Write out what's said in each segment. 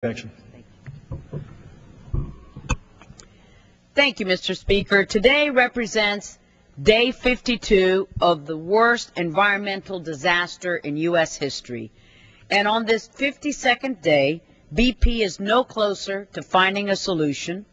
Action. Thank you, Mr. Speaker. Today represents day 52 of the worst environmental disaster in U.S. history. And on this 52nd day, BP is no closer to finding a solution.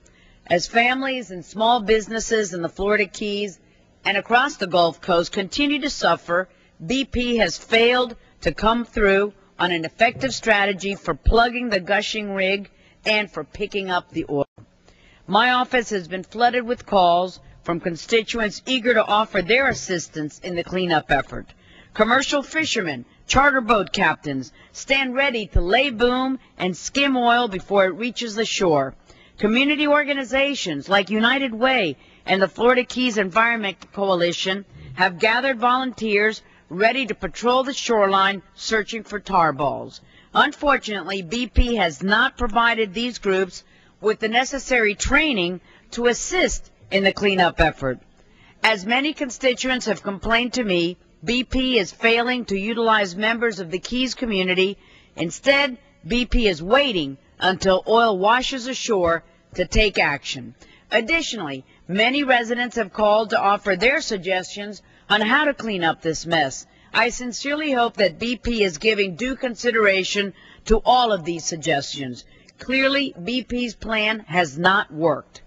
As families and small businesses in the Florida Keys and across the Gulf Coast continue to suffer, BP has failed to come through on an effective strategy for plugging the gushing rig and for picking up the oil. My office has been flooded with calls from constituents eager to offer their assistance in the cleanup effort. Commercial fishermen, charter boat captains stand ready to lay boom and skim oil before it reaches the shore. Community organizations like United Way and the Florida Keys Environment Coalition have gathered volunteers ready to patrol the shoreline searching for tar balls. Unfortunately, BP has not provided these groups with the necessary training to assist in the cleanup effort. As many constituents have complained to me, BP is failing to utilize members of the Keys community. Instead, BP is waiting until oil washes ashore to take action. Additionally, many residents have called to offer their suggestions on how to clean up this mess. I sincerely hope that BP is giving due consideration to all of these suggestions. Clearly, BP's plan has not worked.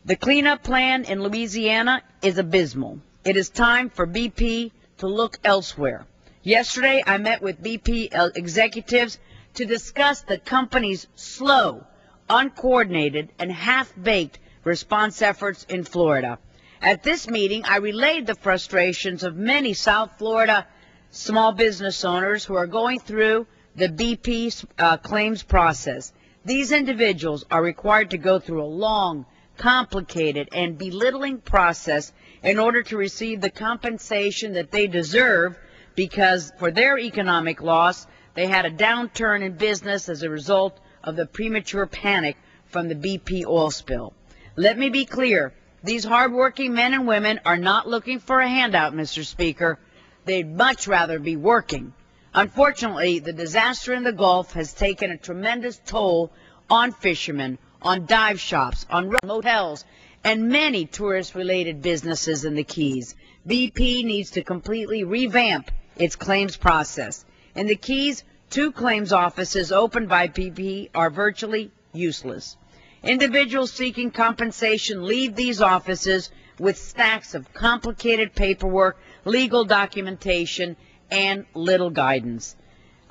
The cleanup plan in Louisiana is abysmal. It is time for BP to look elsewhere. Yesterday, I met with BP executives to discuss the company's slow, uncoordinated, and half-baked response efforts in Florida. At this meeting, I relayed the frustrations of many South Florida small business owners who are going through the BP claims process. These individuals are required to go through a long, complicated, and belittling process in order to receive the compensation that they deserve, because for their economic loss, they had a downturn in business as a result of the premature panic from the BP oil spill. Let me be clear. These hardworking men and women are not looking for a handout, Mr. Speaker. They'd much rather be working. Unfortunately, the disaster in the Gulf has taken a tremendous toll on fishermen, on dive shops, on motels, and many tourist-related businesses in the Keys. BP needs to completely revamp its claims process. In the Keys, 2 claims offices opened by BP are virtually useless. Individuals seeking compensation leave these offices with stacks of complicated paperwork, legal documentation, and little guidance.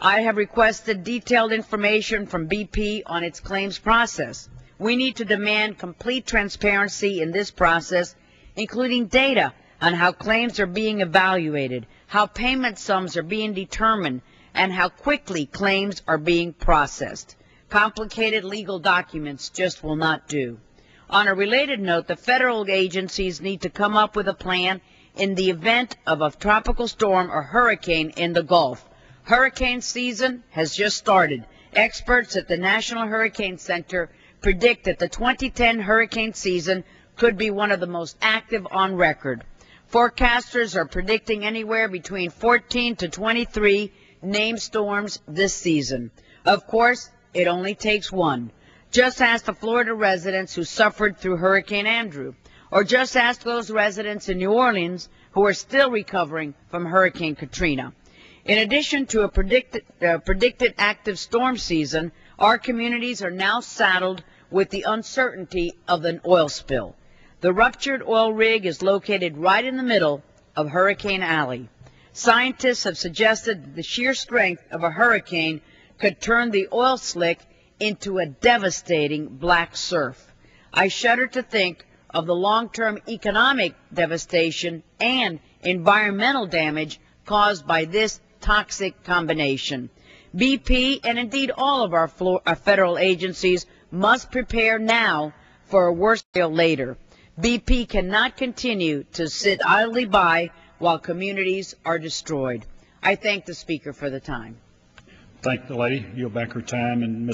I have requested detailed information from BP on its claims process. We need to demand complete transparency in this process, including data on how claims are being evaluated, how payment sums are being determined, and how quickly claims are being processed. Complicated legal documents just will not do. On a related note, the federal agencies need to come up with a plan in the event of a tropical storm or hurricane in the Gulf. Hurricane season has just started. Experts at the National Hurricane Center predict that the 2010 hurricane season could be one of the most active on record. Forecasters are predicting anywhere between 14 to 23 named storms this season. Of course, it only takes one. Just ask the Florida residents who suffered through Hurricane Andrew, or just ask those residents in New Orleans who are still recovering from Hurricane Katrina. In addition to a predicted active storm season, our communities are now saddled with the uncertainty of an oil spill. The ruptured oil rig is located right in the middle of Hurricane Alley. Scientists have suggested that the sheer strength of a hurricane could turn the oil slick into a devastating black surf. I shudder to think of the long-term economic devastation and environmental damage caused by this toxic combination. BP and indeed all of our federal agencies must prepare now for a worse spill later. BP cannot continue to sit idly by while communities are destroyed. I thank the Speaker for the time. Thank the lady. Yield back her time. And